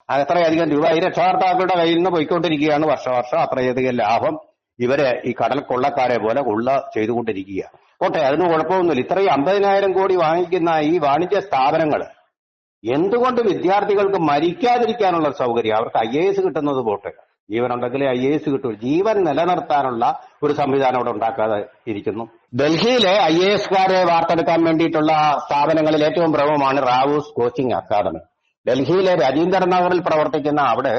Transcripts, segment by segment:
അത്രയധികം രൂപ ഈ രക്ഷകർത്താക്കളുടെ കയ്യിൽ നിന്ന് പോയിക്കൊണ്ടിരിക്കുകയാണ് വർഷം. അത്രയധികം ലാഭം ഇവര് ഈ കടൽ കൊള്ളക്കാരെ പോലെ കൊള്ള ചെയ്തുകൊണ്ടിരിക്കുക. കോട്ടെ, അതിന് കുഴപ്പമൊന്നുമില്ല. ഇത്രയും 50,000 കോടി വാങ്ങിക്കുന്ന ഈ വാണിജ്യ സ്ഥാപനങ്ങൾ എന്തുകൊണ്ട് വിദ്യാർത്ഥികൾക്ക് മരിക്കാതിരിക്കാനുള്ള സൗകര്യം, അവർക്ക് IAS കിട്ടുന്നത് പോട്ടെ, ജീവനുണ്ടെങ്കിലേ IAS കിട്ടൂ, ജീവൻ നിലനിർത്താനുള്ള ഒരു സംവിധാനം അവിടെ ഉണ്ടാക്കാതെ ഇരിക്കുന്നു. ഡൽഹിയിലെ IASകാരെ വാർത്തെടുക്കാൻ വേണ്ടിയിട്ടുള്ള സ്ഥാപനങ്ങളിൽ ഏറ്റവും പ്രമുഖമാണ് റാവൂസ് കോച്ചിങ് അക്കാദമി. ഡൽഹിയിലെ രജീന്ദർ നഗറിൽ പ്രവർത്തിക്കുന്ന അവിടെ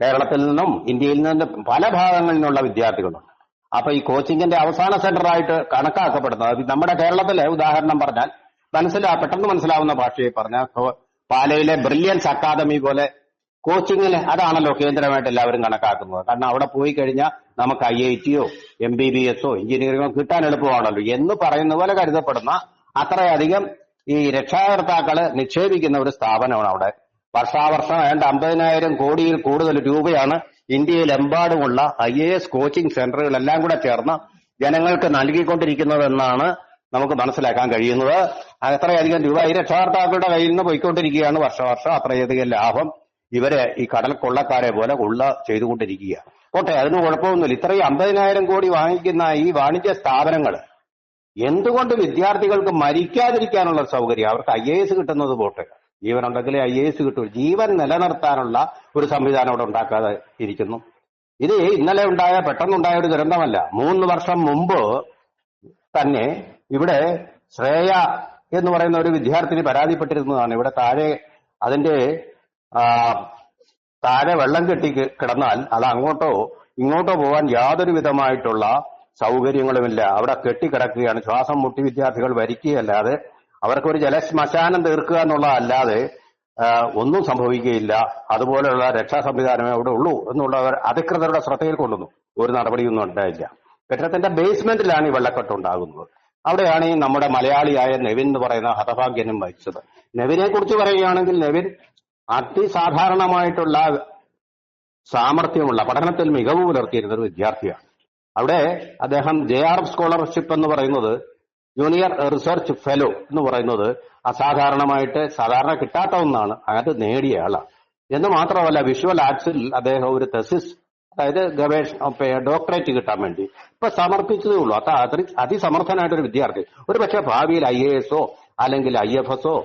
കേരളത്തിൽ നിന്നും ഇന്ത്യയിൽ നിന്നും പല ഭാഗങ്ങളിൽ നിന്നുള്ള വിദ്യാർത്ഥികളുണ്ട്. അപ്പൊ ഈ കോച്ചിങ്ങിന്റെ അവസാന സെന്ററായിട്ട് കണക്കാക്കപ്പെടുന്നത് നമ്മുടെ കേരളത്തിലെ ഉദാഹരണം പറഞ്ഞാൽ പെട്ടെന്ന് മനസ്സിലാവുന്ന ഭാഷയിൽ പറഞ്ഞാൽ പാലയിലെ ബ്രില്യൻസ് അക്കാദമി പോലെ കോച്ചിങ്ങിന് അതാണല്ലോ കേന്ദ്രമായിട്ട് എല്ലാവരും കണക്കാക്കുന്നത്. കാരണം അവിടെ പോയി കഴിഞ്ഞാൽ നമുക്ക് IITയോ MBBSോ എഞ്ചിനീയറിംഗോ കിട്ടാൻ എളുപ്പമാണല്ലോ എന്ന് പറയുന്ന പോലെ കരുതപ്പെടുന്ന അത്രയധികം ഈ രക്ഷാകർത്താക്കള് നിക്ഷേപിക്കുന്ന ഒരു സ്ഥാപനമാണ് അവിടെ. വർഷാവർഷം ഏതാണ്ട് 50,000 കോടിയിൽ കൂടുതൽ രൂപയാണ് ഇന്ത്യയിലെമ്പാടുമുള്ള IAS കോച്ചിങ് സെന്ററുകളെല്ലാം കൂടെ ചേർന്ന് ജനങ്ങൾക്ക് നൽകിക്കൊണ്ടിരിക്കുന്നതെന്നാണ് നമുക്ക് മനസ്സിലാക്കാൻ കഴിയുന്നത്. അത്രയധികം രൂപ ഈ രക്ഷകർത്താക്കളുടെ കയ്യിൽ നിന്ന് പോയിക്കൊണ്ടിരിക്കുകയാണ് വർഷം. അത്രയധികം ലാഭം ഇവര് ഈ കടൽ കൊള്ളക്കാരെ പോലെ കൊള്ള ചെയ്തുകൊണ്ടിരിക്കുക. കോട്ടെ, അതിന് കുഴപ്പമൊന്നുമില്ല. ഇത്രയും 50,000 കോടി വാങ്ങിക്കുന്ന ഈ വാണിജ്യ സ്ഥാപനങ്ങൾ എന്തുകൊണ്ട് വിദ്യാർത്ഥികൾക്ക് മരിക്കാതിരിക്കാനുള്ള സൗകര്യം, അവർക്ക് IAS കിട്ടുന്നത് പോട്ടെ, ജീവനുണ്ടെങ്കിലേ IAS കിട്ടൂ, ജീവൻ നിലനിർത്താനുള്ള ഒരു സംവിധാനം അവിടെ ഉണ്ടാക്കാതെ ഇരിക്കുന്നു. ഇത് ഇന്നലെ പെട്ടെന്നുണ്ടായ ഒരു ദുരന്തമല്ല. 3 വർഷം മുമ്പ് തന്നെ ഇവിടെ ശ്രേയ എന്ന് പറയുന്ന ഒരു വിദ്യാർത്ഥിനി പരാതിപ്പെട്ടിരുന്നതാണ്. ഇവിടെ അതിന്റെ താഴെ വെള്ളം കെട്ടി കിടന്നാൽ അത് അങ്ങോട്ടോ ഇങ്ങോട്ടോ പോകാൻ യാതൊരു വിധമായിട്ടുള്ള സൗകര്യങ്ങളുമില്ല. അവിടെ കെട്ടിക്കിടക്കുകയാണ്. ശ്വാസം മുട്ടി വിദ്യാർത്ഥികൾ വരിക്കുകയല്ലാതെ അവർക്കൊരു ജലശ്മശാനം തീർക്കുക എന്നുള്ളതല്ലാതെ ഒന്നും സംഭവിക്കുകയില്ല. അതുപോലെയുള്ള രക്ഷാ സംവിധാനമേ അവിടെ ഉള്ളൂ എന്നുള്ളവർ അധികൃതരുടെ ശ്രദ്ധയിൽ കൊണ്ടുവന്നു. ഒരു നടപടിയൊന്നും ഉണ്ടായില്ല. കെട്ടിടത്തിന്റെ ബേസ്മെന്റിലാണ് ഈ വെള്ളക്കെട്ടുണ്ടാകുന്നത്. അവിടെയാണ് ഈ നമ്മുടെ മലയാളിയായ നെവിൻ എന്ന് പറയുന്ന ഹതഭാഗ്യനും മരിച്ചത്. നെവിനെ കുറിച്ച് പറയുകയാണെങ്കിൽ നെവിൻ അതിസാധാരണമായിട്ടുള്ള സാമർഥ്യമുള്ള പഠനത്തിൽ മികവ് പുലർത്തിയിരുന്ന ഒരു വിദ്യാർത്ഥിയാണ്. അവിടെ അദ്ദേഹം JRF സ്കോളർഷിപ്പ് എന്ന് പറയുന്നത്, ജൂനിയർ റിസർച്ച് ഫെലോ എന്ന് പറയുന്നത് സാധാരണ കിട്ടാത്ത ഒന്നാണ്. അത് നേടിയ ആളാണ്. എന്ന് മാത്രമല്ല വിഷ്വൽ ആർട്സിൽ അദ്ദേഹം ഒരു തെസിസ്, അതായത് ഡോക്ടറേറ്റ് കിട്ടാൻ വേണ്ടി ഇപ്പൊ സമർപ്പിച്ചതേ ഉള്ളൂ. അതിസമർത്ഥനായിട്ടൊരു വിദ്യാർത്ഥി. ഒരു പക്ഷെ ഭാവിയിൽ IASഓ അല്ലെങ്കിൽ IFSഓ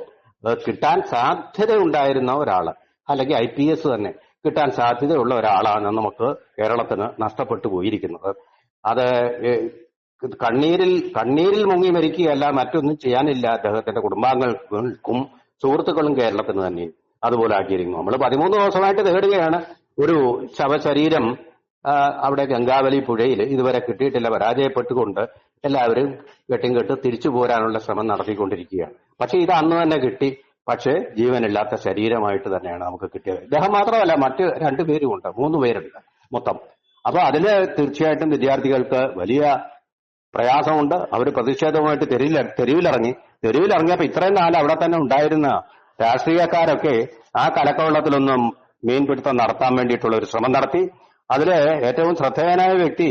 കിട്ടാൻ സാധ്യതയുണ്ടായിരുന്ന ഒരാള്, അല്ലെങ്കിൽ IPS തന്നെ കിട്ടാൻ സാധ്യതയുള്ള ഒരാളാണ് നമുക്ക് കേരളത്തിന് നഷ്ടപ്പെട്ടു പോയിരിക്കുന്നത്. അത് കണ്ണീരിൽ മുങ്ങി മരിക്കുകയല്ല, മറ്റൊന്നും ചെയ്യാനില്ല. അദ്ദേഹത്തിന്റെ കുടുംബാംഗങ്ങൾക്കും സുഹൃത്തുക്കളും കേരളത്തിന് തന്നെ അതുപോലെ ആക്കിയിരിക്കുന്നു. നമ്മൾ 13 ദിവസമായിട്ട് തേടുകയാണ് ഒരു ശവശരീരം അവിടെ ഗംഗാവലി പുഴയിൽ. ഇതുവരെ കിട്ടിയിട്ടില്ല. പരാജയപ്പെട്ടുകൊണ്ട് എല്ലാവരും കെട്ട് തിരിച്ചു പോരാനുള്ള ശ്രമം നടത്തിക്കൊണ്ടിരിക്കുകയാണ്. പക്ഷെ ഇത് അന്ന് തന്നെ കിട്ടി. പക്ഷേ ജീവനില്ലാത്ത ശരീരമായിട്ട് തന്നെയാണ് നമുക്ക് കിട്ടിയത്. ഇദ്ദേഹം മാത്രമല്ല, മറ്റ് 2 പേരുമുണ്ട്, 3 പേരുണ്ട് മൊത്തം. അപ്പൊ അതില് തീർച്ചയായിട്ടും വിദ്യാർത്ഥികൾക്ക് വലിയ പ്രയാസമുണ്ട്. അവർ പ്രതിഷേധവുമായിട്ട് തെരുവിലിറങ്ങിയപ്പോ ഇത്രയും നാൾ അവിടെ തന്നെ ഉണ്ടായിരുന്ന രാഷ്ട്രീയക്കാരൊക്കെ ആ കലക്കവെള്ളത്തിലൊന്നും മീൻപിടുത്തം നടത്താൻ വേണ്ടിയിട്ടുള്ള ഒരു ശ്രമം നടത്തി. അതില് ഏറ്റവും ശ്രദ്ധേയനായ വ്യക്തി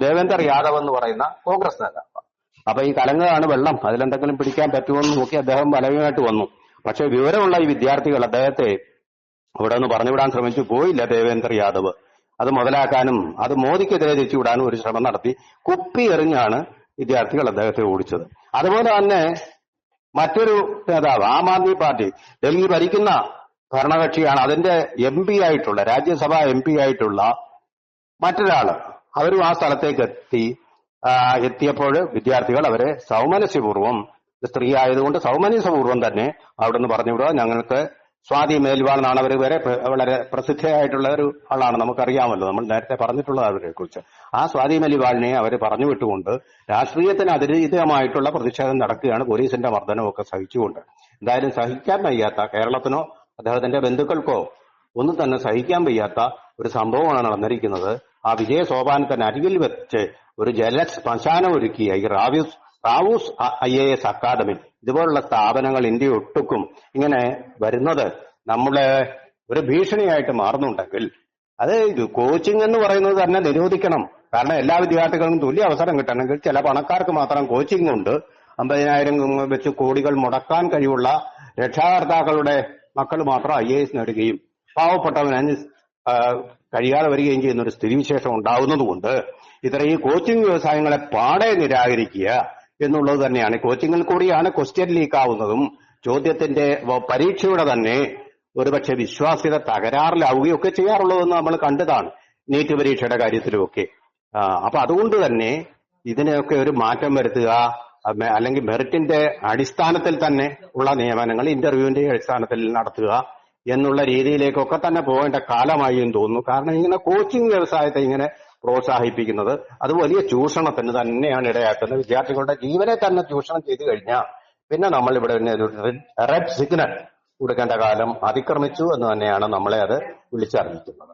ദേവേന്ദർ യാദവ് എന്ന് പറയുന്ന കോൺഗ്രസ് നേതാവ്. അപ്പൊ ഈ കലങ്ങാണ് വെള്ളം, അതിലെന്തെങ്കിലും പിടിക്കാൻ പറ്റുമെന്ന് നോക്കി അദ്ദേഹം ബലമായിട്ട് വന്നു. പക്ഷെ വിവരമുള്ള ഈ വിദ്യാർത്ഥികൾ അദ്ദേഹത്തെ അവിടെ നിന്ന് പറഞ്ഞുവിടാൻ ശ്രമിച്ചു. പോയില്ല ദേവേന്ദർ യാദവ്. അത് മുതലാക്കാനും അത് മോദിക്കെതിരെ തിരിച്ചുവിടാനും ഒരു ശ്രമം നടത്തി. കുപ്പി എറിഞ്ഞാണ് വിദ്യാർത്ഥികൾ അദ്ദേഹത്തെ ഓടിച്ചത്. അതുപോലെ തന്നെ മറ്റൊരു നേതാവ്, ആം ആദ്മി പാർട്ടി ഡൽഹി ഭരിക്കുന്ന ഭരണകക്ഷിയാണ്, അതിന്റെ MP ആയിട്ടുള്ള, രാജ്യസഭാ MP ആയിട്ടുള്ള മറ്റൊരാള്, അവരും ആ സ്ഥലത്തേക്ക് എത്തിയപ്പോൾ വിദ്യാർത്ഥികൾ അവരെ സൗമനസ്യപൂർവ്വം, സ്ത്രീ ആയതുകൊണ്ട് സൗമനസ്യപൂർവ്വം തന്നെ അവിടെ നിന്ന് പറഞ്ഞുവിടുക. ഞങ്ങൾക്ക് സ്വാതി മേൽവാൾ എന്നാണ് അവർ വളരെ പ്രസിദ്ധയായിട്ടുള്ള ഒരു ആളാണ്, നമുക്കറിയാമല്ലോ, നമ്മൾ നേരത്തെ പറഞ്ഞിട്ടുള്ളത് അവരെ കുറിച്ച്. ആ സ്വാതി മേൽവാളിനെ അവർ പറഞ്ഞു വിട്ടുകൊണ്ട് രാഷ്ട്രീയത്തിന് അതിരീതമായിട്ടുള്ള പ്രതിഷേധം നടക്കുകയാണ്, പോലീസിന്റെ മർദ്ദനമൊക്കെ സഹിച്ചുകൊണ്ട്. എന്തായാലും സഹിക്കാൻ വയ്യാത്ത, കേരളത്തിനോ അദ്ദേഹത്തിന്റെ ബന്ധുക്കൾക്കോ ഒന്നും തന്നെ സഹിക്കാൻ വയ്യാത്ത ഒരു സംഭവമാണ് നടന്നിരിക്കുന്നത്. ആ വിജയ സോപാനത്തിന് അരികിൽ വെച്ച് ഒരു ശ്മശാനം ഒരുക്കിയ ഈ റാവൂസ് IAS അക്കാദമി, ഇതുപോലുള്ള സ്ഥാപനങ്ങൾ ഇന്ത്യ ഒട്ടുക്കും ഇങ്ങനെ വരുന്നത് നമ്മളെ ഒരു ഭീഷണിയായിട്ട് മാറുന്നുണ്ടെങ്കിൽ അത് കോച്ചിങ് എന്ന് പറയുന്നത് തന്നെ നിരോധിക്കണം. കാരണം എല്ലാ വിദ്യാർത്ഥികൾക്കും തുല്യ അവസരം കിട്ടണമെങ്കിൽ ചില പണക്കാർക്ക് മാത്രം കോച്ചിങ് ഉണ്ട്. 50,000 വെച്ച് കോടികൾ മുടക്കാൻ കഴിവുള്ള രക്ഷാകർത്താക്കളുടെ മക്കൾ മാത്രം IAS നേടുകയും പാവപ്പെട്ടവന് ആ, കഴിയാതെ വരികയും ചെയ്യുന്ന ഒരു സ്ഥിതിവിശേഷം ഉണ്ടാകുന്നതുകൊണ്ട് ഇത്തരം ഈ കോച്ചിങ് വ്യവസായങ്ങളെ പാടെ നിരാകരിക്കുക എന്നുള്ളത് തന്നെയാണ്. കോച്ചിങ്ങിൽ കൂടിയാണ് ക്വസ്റ്റ്യൻ ലീക്ക് ആവുന്നതും ചോദ്യത്തിന്റെ പരീക്ഷയുടെ തന്നെ ഒരുപക്ഷെ വിശ്വാസ്യത തകരാറിലാവുകയൊക്കെ ചെയ്യാറുള്ളതെന്ന് നമ്മൾ കണ്ടതാണ് നീറ്റ് പരീക്ഷയുടെ കാര്യത്തിലുമൊക്കെ. അപ്പൊ അതുകൊണ്ട് തന്നെ ഇതിനെയൊക്കെ ഒരു മാറ്റം വരുത്തുക, അല്ലെങ്കിൽ മെറിറ്റിന്റെ അടിസ്ഥാനത്തിൽ തന്നെ ഉള്ള നിയമനങ്ങൾ ഇന്റർവ്യൂവിന്റെ അടിസ്ഥാനത്തിൽ നടത്തുക എന്നുള്ള രീതിയിലേക്കൊക്കെ തന്നെ പോകേണ്ട കാലമായി എന്ന് തോന്നുന്നു. കാരണം ഇങ്ങനെ കോച്ചിങ് വ്യവസായത്തെ ഇങ്ങനെ പ്രോത്സാഹിപ്പിക്കുന്നത് അത് വലിയ ചൂഷണത്തിന് തന്നെയാണ് ഇടയാക്കുന്നത്. വിദ്യാർത്ഥികളുടെ ജീവനെ തന്നെ ചൂഷണം ചെയ്തു കഴിഞ്ഞാൽ പിന്നെ നമ്മൾ ഇവിടെ ഒരു റെഡ് സിഗ്നൽ കൊടുക്കേണ്ട കാലം അതിക്രമിച്ചു എന്ന് തന്നെയാണ് നമ്മളെ അത് വിളിച്ചറിയിക്കുന്നത്.